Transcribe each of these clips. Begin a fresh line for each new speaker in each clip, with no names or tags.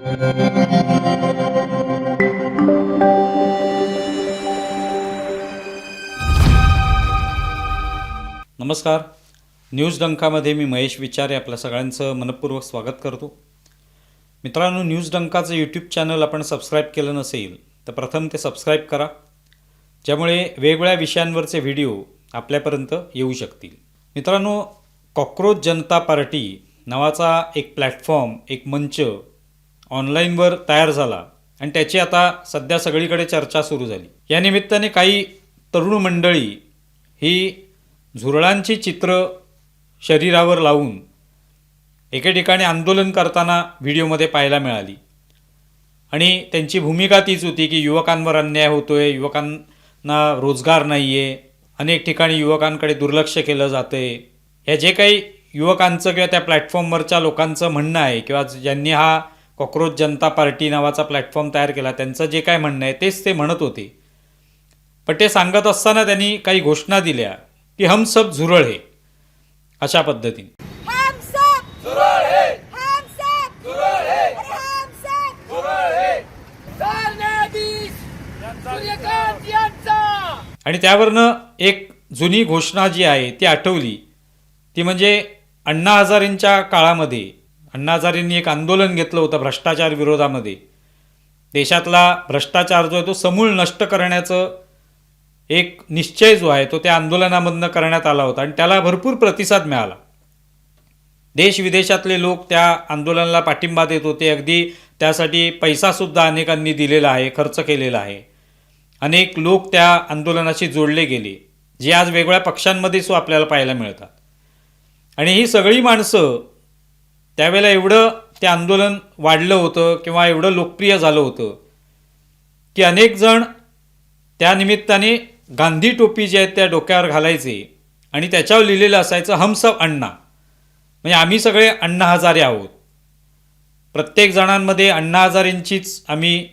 नमस्कार. न्यूज डंकामध्ये मी महेश विचारे आपल्या सगळ्यांचं मनपूर्वक स्वागत करतो. मित्रांनो, न्यूज डंकाचं यूट्यूब चॅनल आपण सबस्क्राईब केलं नसेल तर प्रथम ते सबस्क्राईब करा, ज्यामुळे वेगवेगळ्या विषयांवरचे व्हिडिओ आपल्यापर्यंत येऊ शकतील. मित्रांनो, कॉकरोच जनता पार्टी नावाचा एक प्लॅटफॉर्म, एक मंच ऑनलाईनवर तयार झाला आणि त्याची आता सध्या सगळीकडे चर्चा सुरू झाली. या निमित्ताने काही तरुण मंडळी ही झुरळांची चित्र शरीरावर लावून एके ठिकाणी आंदोलन करताना व्हिडिओमध्ये पाहायला मिळाली. आणि त्यांची भूमिका तीच होती की युवकांवर अन्याय होतोय, युवकांना रोजगार नाही आहे, अनेक ठिकाणी युवकांकडे दुर्लक्ष केलं जातं आहे. हे जे काही युवकांचं किंवा त्या प्लॅटफॉर्मवरच्या लोकांचं म्हणणं आहे किंवा ज्यांनी हा कॉकरोच जनता पार्टी नावाचा प्लॅटफॉर्म तयार केला त्यांचं जे काय म्हणणं आहे तेच ते म्हणत होते. पण ते सांगत असताना त्यांनी काही घोषणा दिल्या की हम सब झुरळ है, अशा पद्धतीने. आणि त्यावरनं एक जुनी घोषणा जी आहे ती आठवली. ती म्हणजे अण्णा हजारेंच्या काळामध्ये अण्णा हजारेंनी एक आंदोलन घेतलं होतं भ्रष्टाचार विरोधामध्ये. देशातला भ्रष्टाचार जो आहे तो समूळ नष्ट करण्याचं एक निश्चय जो आहे तो त्या आंदोलनामधनं करण्यात आला होता आणि त्याला भरपूर प्रतिसाद मिळाला. देश विदेशातले लोक त्या आंदोलनाला पाठिंबा देत होते. अगदी त्यासाठी पैसासुद्धा अनेकांनी दिलेला आहे, खर्च केलेला आहे. अनेक लोक त्या आंदोलनाशी जोडले गेले, जे आज वेगवेगळ्या पक्षांमध्ये सुद्धा आपल्याला पाहायला मिळतात. आणि ही सगळी माणसं त्यावेळेला एवढं ते आंदोलन वाढलं होतं किंवा एवढं लोकप्रिय झालं होतं की अनेक जण त्या निमित्ताने गांधी टोपी जी आहेत त्या डोक्यावर घालायचे आणि त्याच्यावर लिहिलेलं असायचं हम सब अण्णा, म्हणजे आम्ही सगळे अण्णा हजारे आहोत. प्रत्येक जणांमध्ये अण्णा हजारेंचीच आम्ही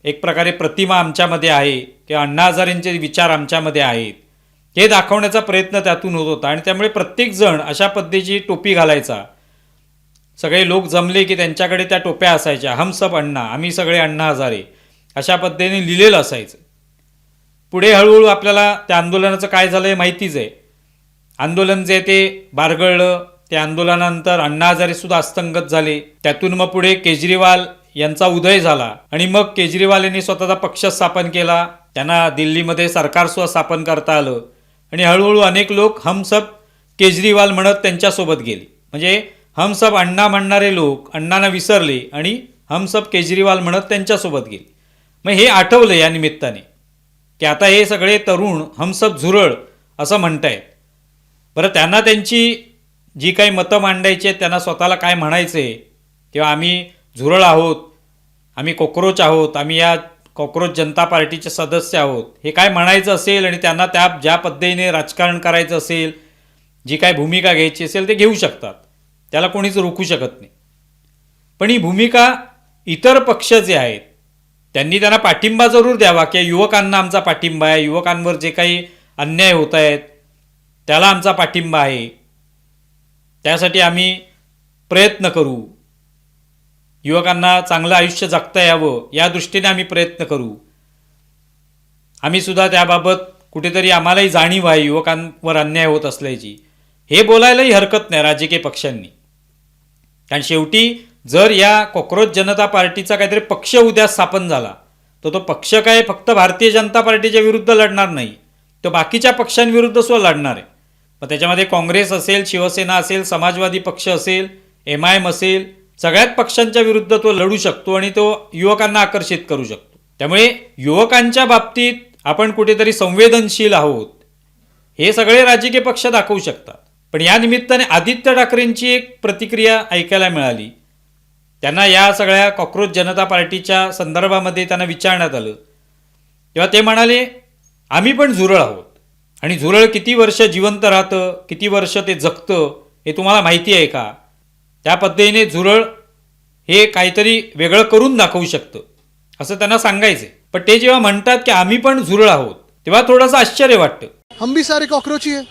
एक प्रकारे प्रतिमा आमच्यामध्ये आहे किंवा अण्णा हजारेंचे विचार आमच्यामध्ये आहेत हे दाखवण्याचा प्रयत्न त्यातून होत होता. आणि त्यामुळे प्रत्येक जण अशा पद्धतीची टोपी घालायचा. सगळे लोक जमले की त्यांच्याकडे त्या टोप्या असायच्या, हम सब अण्णा, आम्ही सगळे अण्णा हजारे, अशा पद्धतीने लिहिलेलं असायचं. पुढे हळूहळू आपल्याला त्या आंदोलनाचं काय झालं हे माहितीच आहे. आंदोलन जे ते बारगळलं. त्या आंदोलनानंतर अण्णा हजारेसुद्धा अस्तंगत झाले. त्यातून मग पुढे केजरीवाल यांचा उदय झाला आणि मग केजरीवाल यांनी स्वतःचा पक्ष स्थापन केला. त्यांना दिल्लीमध्ये सरकारसुद्धा स्थापन करता आलं आणि हळूहळू अनेक लोक हम सब केजरीवाल म्हणत त्यांच्यासोबत गेले. म्हणजे हम सब अण्णा म्हणणारे लोक अण्णांना विसरले आणि हम सब केजरीवाल म्हणत त्यांच्यासोबत गेले. मग हे आठवलं या निमित्ताने की आता हे सगळे तरुण हम सब झुरळ असं म्हणतायत. बरं, त्यांना त्यांची जी काही मतं मांडायची आहेत, त्यांना स्वतःला काय म्हणायचं आहे किंवा आम्ही झुरळ आहोत, आम्ही कॉकरोच आहोत, आम्ही या कॉकरोच जनता पार्टीचे सदस्य आहोत, हे काय म्हणायचं असेल आणि त्यांना त्या ज्या पद्धतीने राजकारण करायचं असेल, जी काय भूमिका घ्यायची असेल ते घेऊ शकतात. त्याला कोणीच रोखू शकत नाही. पण ही भूमिका इतर पक्ष जे आहेत त्यांनी त्यांना पाठिंबा जरूर द्यावा की युवकांना आमचा पाठिंबा आहे, युवकांवर जे काही अन्याय होत आहेत त्याला आमचा पाठिंबा आहे, त्यासाठी आम्ही प्रयत्न करू, युवकांना चांगलं आयुष्य जगता यावं या दृष्टीने आम्ही प्रयत्न करू. आम्ही सुद्धा त्याबाबत कुठेतरी आम्हालाही जाणीव आहे युवकांवर अन्याय होत असल्याची, हे बोलायलाही हरकत नाही राजकीय पक्षांनी. कारण शेवटी जर या कॉकरोच जनता पार्टीचा काहीतरी पक्ष उद्या स्थापन झाला तर तो पक्ष काय फक्त भारतीय जनता पार्टीच्या विरुद्ध लढणार नाही, तो बाकीच्या पक्षांविरुद्ध सुद्धा लढणार आहे. मग त्याच्यामध्ये काँग्रेस असेल, शिवसेना असेल, समाजवादी पक्ष असेल, MIM असेल, सगळ्याच पक्षांच्या विरुद्ध तो लढू शकतो आणि तो युवकांना आकर्षित करू शकतो. त्यामुळे युवकांच्या बाबतीत आपण कुठेतरी संवेदनशील आहोत हे सगळे राजकीय पक्ष दाखवू शकतात. पण या निमित्ताने आदित्य ठाकरेंची एक प्रतिक्रिया ऐकायला मिळाली. त्यांना या सगळ्या कॉकरोच जनता पार्टीच्या संदर्भामध्ये त्यांना विचारण्यात आलं तेव्हा ते म्हणाले, आम्ही पण झुरळ आहोत आणि झुरळ किती वर्ष जिवंत राहतं, किती वर्ष ते जगतं हे तुम्हाला माहिती आहे का? त्या पद्धतीने झुरळ हे काहीतरी वेगळं करून दाखवू शकतं असं त्यांना सांगायचं. पण ते जेव्हा म्हणतात की आम्ही पण झुरळ आहोत तेव्हा थोडंसं आश्चर्य वाटतं.
हम भी सारे कॉकरोच ही है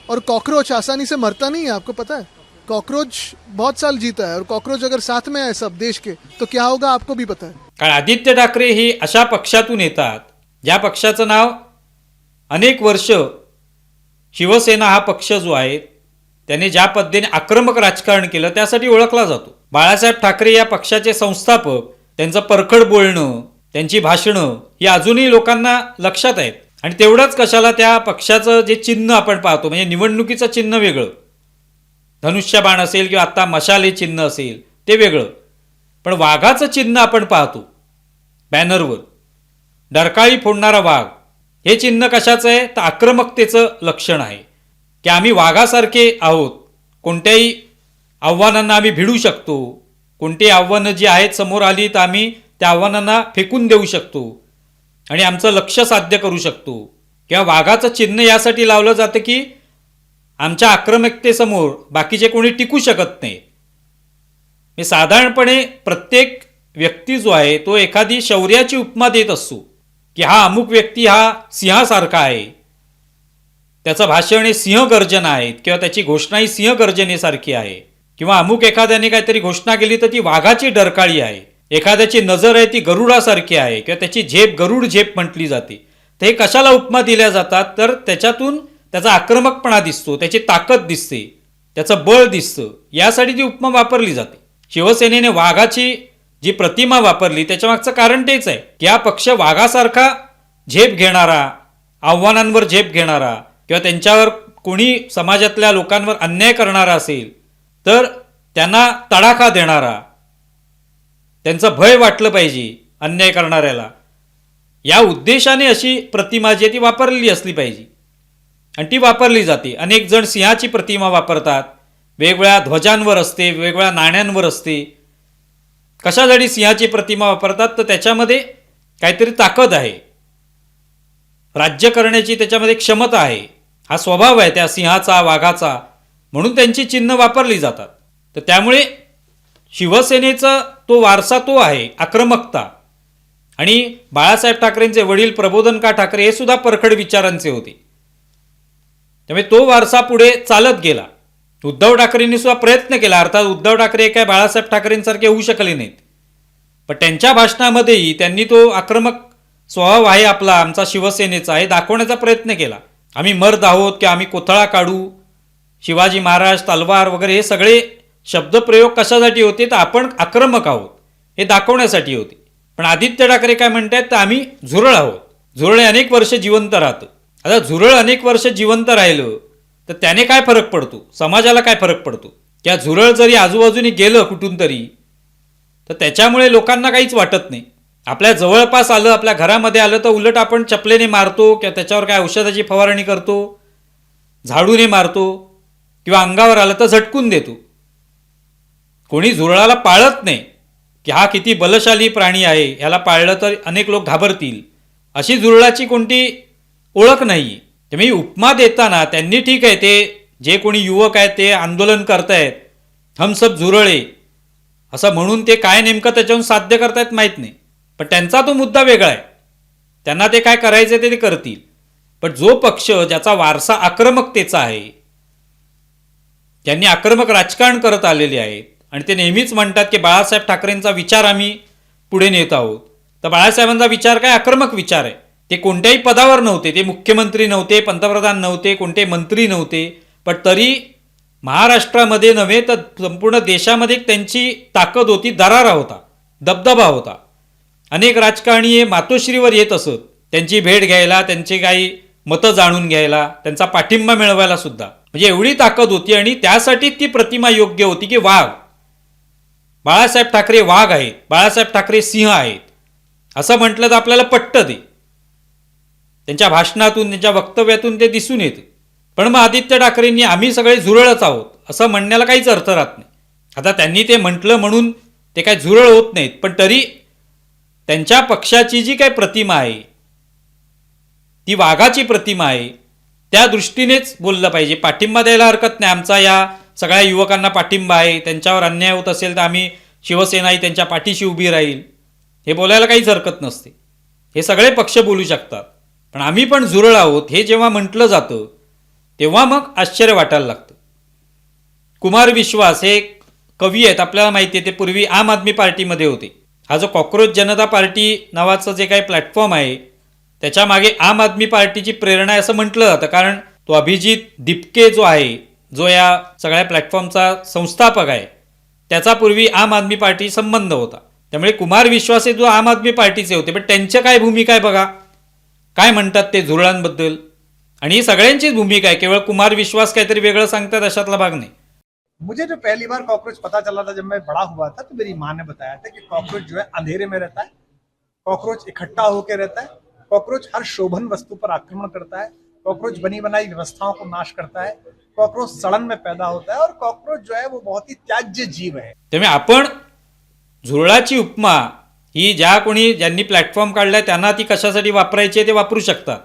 और कॉकरोच आसानी से मरता नहीं है, आपको पता है. कॉकरोच बहुत साल जीता है और कॉकरोच अगर साथ में है सब देश के तो क्या होगा आपको भी पता है.
कारण आदित्य ठाकरे हे अशा पक्षातून येतात ज्या पक्षाचं नाव अनेक वर्ष शिवसेना हा पक्ष जो आहे त्याने ज्या पद्धतीने आक्रमक राजकारण केलं त्यासाठी ओळखला जातो. बाळासाहेब ठाकरे या पक्षाचे संस्थापक, त्यांचं परखड बोलणं, त्यांची भाषणं ही अजूनही लोकांना लक्षात आहेत. आणि तेवढंच कशाला, त्या पक्षाचं जे चिन्ह आपण पाहतो म्हणजे निवडणुकीचं चिन्ह वेगळं, धनुष्यबाण असेल किंवा आत्ता मशाल हे चिन्ह असेल ते वेगळं, पण वाघाचं चिन्ह आपण पाहतो बॅनरवर, डरकाळी फोडणारा वाघ, हे चिन्ह कशाचं आहे तर आक्रमकतेचं लक्षण आहे की आम्ही वाघासारखे आहोत, कोणत्याही आव्हानांना आम्ही भिडू शकतो, कोणती आव्हानं जी आहेत समोर आली तर आम्ही त्या आव्हानांना फेकून देऊ शकतो आणि आमचं लक्ष्य साध्य करू शकतो. किंवा वाघाचं चिन्ह यासाठी लावलं जातं की आमच्या आक्रमकतेसमोर बाकीचे कोणी टिकू शकत नाही. हे साधारणपणे प्रत्येक व्यक्ती जो आहे तो एखादी शौर्याची उपमा देत असतो की हा अमुक व्यक्ती हा सिंहासारखा आहे, त्याचं भाषण हे सिंहगर्जना आहेत किंवा त्याची घोषणा ही सिंहगर्जनेसारखी आहे, किंवा अमुक एखाद्याने काहीतरी घोषणा केली तर ती वाघाची डरकाळी आहे, एखाद्याची नजर आहे ती गरुडासारखी आहे किंवा त्याची झेप गरुड झेप म्हटली जाते. तर हे कशाला उपमा दिल्या जातात तर त्याच्यातून त्याचा आक्रमकपणा दिसतो, त्याची ताकद दिसते, त्याचं बळ दिसतं, यासाठी ती उपमा वापरली जाते. शिवसेनेने वाघाची जी प्रतिमा वापरली त्याच्यामागचं कारण तेच आहे की हा पक्ष वाघासारखा झेप घेणारा, आव्हानांवर झेप घेणारा किंवा त्यांच्यावर कोणी समाजातल्या लोकांवर अन्याय करणारा असेल तर त्यांना तडाखा देणारा, त्यांचं भय वाटलं पाहिजे अन्याय करणाऱ्याला, या उद्देशाने अशी प्रतिमा जी आहे ती वापरलेली असली पाहिजे आणि ती वापरली जाते. अनेक जण सिंहाची प्रतिमा वापरतात, वेगवेगळ्या ध्वजांवर असते, वेगवेगळ्या नाण्यांवर असते. कशासाठी सिंहाची प्रतिमा वापरतात तर त्याच्यामध्ये काहीतरी ताकद आहे, राज्य करण्याची त्याच्यामध्ये क्षमता आहे, हा स्वभाव आहे त्या सिंहाचा वाघाचा, म्हणून त्यांची चिन्ह वापरली जातात. तर त्यामुळे शिवसेनेचा तो वारसा तो आहे आक्रमकता. आणि बाळासाहेब ठाकरेंचे वडील प्रबोधनकार ठाकरे हे सुद्धा परखड विचारांचे होते, त्यामुळे तो वारसा पुढे चालत गेला. उद्धव ठाकरेंनी सुद्धा प्रयत्न केला, अर्थात उद्धव ठाकरे काय बाळासाहेब ठाकरेंसारखे होऊ शकले नाहीत, पण त्यांच्या भाषणामध्येही त्यांनी तो आक्रमक स्वभाव आहे आपला, आमचा शिवसेनेचा हे दाखवण्याचा प्रयत्न केला. आम्ही मर्द आहोत की आम्ही कोथळा काढू, शिवाजी महाराज तलवार वगैरे हे सगळे शब्दप्रयोग कशासाठी होते तर आपण आक्रमक आहोत हे दाखवण्यासाठी होते. पण आदित्य ठाकरे काय म्हणतात तर आम्ही झुरळ आहोत, झुरळ अनेक वर्ष जिवंत राहतं. आता झुरळ अनेक वर्ष जिवंत राहिलं तर त्याने काय फरक पडतो, समाजाला काय फरक पडतो. त्या झुरळ जरी आजूबाजूने गेलं कुठून तरी तर त्याच्यामुळे लोकांना काहीच वाटत नाही. आपल्या जवळपास आलं, आपल्या घरामध्ये आलं तर उलट आपण चपलेने मारतो किंवा त्याच्यावर काय औषधाची फवारणी करतो, झाडूने मारतो किंवा अंगावर आलं तर झटकून देतो. कोणी झुरळाला पाळत नाही की हा किती बलशाली प्राणी आहे, ह्याला पाळलं तर अनेक लोक घाबरतील, अशी झुरळाची कोणती ओळख नाही. त्यामुळे उपमा देताना त्यांनी ठीक आहे, ते जे कोणी युवक आहेत ते आंदोलन करतायत, हम सब झुरळे असं म्हणून ते काय नेमकं त्याच्याहून साध्य करतायत माहीत नाही, पण त्यांचा तो मुद्दा वेगळा आहे, त्यांना ते काय करायचं ते करतील. पण जो पक्ष ज्याचा वारसा आक्रमकतेचा आहे, ज्यांनी आक्रमक राजकारण करत आलेले आहेत आणि ते नेहमीच म्हणतात की बाळासाहेब ठाकरेंचा विचार आम्ही पुढे नेत आहोत, तर बाळासाहेबांचा विचार काय आक्रमक विचार आहे. ते कोणत्याही पदावर नव्हते, ते मुख्यमंत्री नव्हते, पंतप्रधान नव्हते, कोणते मंत्री नव्हते, पण तरी महाराष्ट्रामध्ये नव्हे तर संपूर्ण देशामध्ये त्यांची ताकद होती, दरारा होता, दबदबा होता. अनेक राजकारणी हे मातोश्रीवर येत असत त्यांची भेट घ्यायला, त्यांची काही मतं जाणून घ्यायला, त्यांचा पाठिंबा मिळवायला सुद्धा, म्हणजे एवढी ताकद होती. आणि त्यासाठी ती प्रतिमा योग्य होती की वाघ, बाळासाहेब ठाकरे वाघ आहेत, बाळासाहेब ठाकरे सिंह आहेत असं म्हटलं तर आपल्याला पटतं, ते त्यांच्या भाषणातून त्यांच्या वक्तव्यातून ते दिसून येतं. पण मग आदित्य ठाकरेंनी आम्ही सगळे झुरळच आहोत असं म्हणण्याला काहीच अर्थ राहत नाही. आता त्यांनी ते म्हटलं म्हणून ते काय झुरळ होत नाहीत, पण तरी त्यांच्या पक्षाची जी काही प्रतिमा आहे ती वाघाची प्रतिमा आहे, त्या दृष्टीनेच बोललं पाहिजे. पाठिंबा द्यायला हरकत नाही, आमचा या सगळ्या युवकांना पाठिंबा आहे, त्यांच्यावर अन्याय होत असेल तर आम्ही शिवसेनाही त्यांच्या पाठीशी उभी राहील, हे बोलायला काहीच हरकत नसते, हे सगळे पक्ष बोलू शकतात. पण आम्ही पण झुरळ आहोत हे जेव्हा म्हटलं जातं तेव्हा मग आश्चर्य वाटायला लागतं. कुमार विश्वास हे कवी आहेत, आपल्याला माहिती आहे, ते पूर्वी आम आदमी पार्टीमध्ये होते. हा जो कॉक्रोच जनता पार्टी नावाचं जे काही प्लॅटफॉर्म आहे त्याच्यामागे आम आदमी पार्टीची प्रेरणा आहे असं म्हटलं जातं. कारण तो अभिजित दिपके जो आहे, जो या सगळ्या प्लॅटफॉर्मचा संस्थापक आहे, त्याचा पूर्वी आम आदमी पार्टी संबंध होता. त्यामुळे कुमार विश्वास हे जो आम आदमी पार्टीचे होते, पण त्यांच्या काय भूमिका आहे बघा, काय म्हणतात ते झुरळांबद्दल. आणि ही सगळ्यांचीच भूमिका आहे, केवळ कुमार विश्वास काहीतरी वेगळं सांगतात अशातला भाग नाही.
मुझे जो पहली बार कॉकरोच पता चला था जब मैं बड़ा हुआ था, तो मेरी माँ ने बताया था कि कॉकरोच जो है अंधेरे में रहता है, कॉकरोच इकट्ठा होकर रहता है, कॉकरोच हर शोभन वस्तु पर आक्रमण करता है, कॉकरोच बनी बनाई व्यवस्थाओं को नाश करता है, कॉकरोच सड़न में पैदा होता है और कॉकरोच जो है वो बहुत ही त्याज्य जीव है.
त्यामुळे आपण झुरळाची उपमा ही ज्यांनी प्लॅटफॉर्म काढलाय त्यांना ती कशासाठी वापरायची आहे ते वापरू शकतात.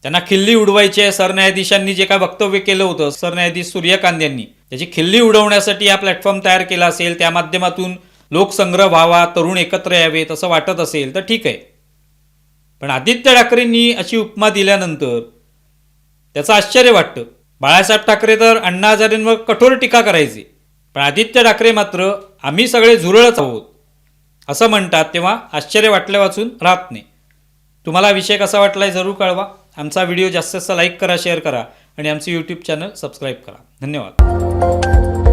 त्यांना खिल्ली उडवायची आहे, सरन्यायाधीशांनी जे काय वक्तव्य केलं होतं, सरन्यायाधीश सूर्यकांत यांनी त्याची खिल्ली उडवण्यासाठी हा प्लॅटफॉर्म तयार केला असेल, त्या माध्यमातून लोकसंग्रह व्हावा, तरुण एकत्र यावेत असं वाटत असेल तर ठीक आहे. पण आदित्य ठाकरेंनी अशी उपमा दिल्यानंतर त्याचं आश्चर्य वाटतं. बाळासाहेब ठाकरे तर अण्णा हजारेंवर कठोर टीका करायचे, पण आदित्य ठाकरे मात्र आम्ही सगळे झुरळच आहोत असं म्हणतात, तेव्हा आश्चर्य वाटल्या वाचून राहत नाही. तुम्हाला विषय कसा वाटलाय जरूर कळवा. आमचा व्हिडिओ जास्तीत जास्त लाईक करा, शेअर करा आणि आमचं यूट्यूब चॅनल सबस्क्राईब करा. धन्यवाद.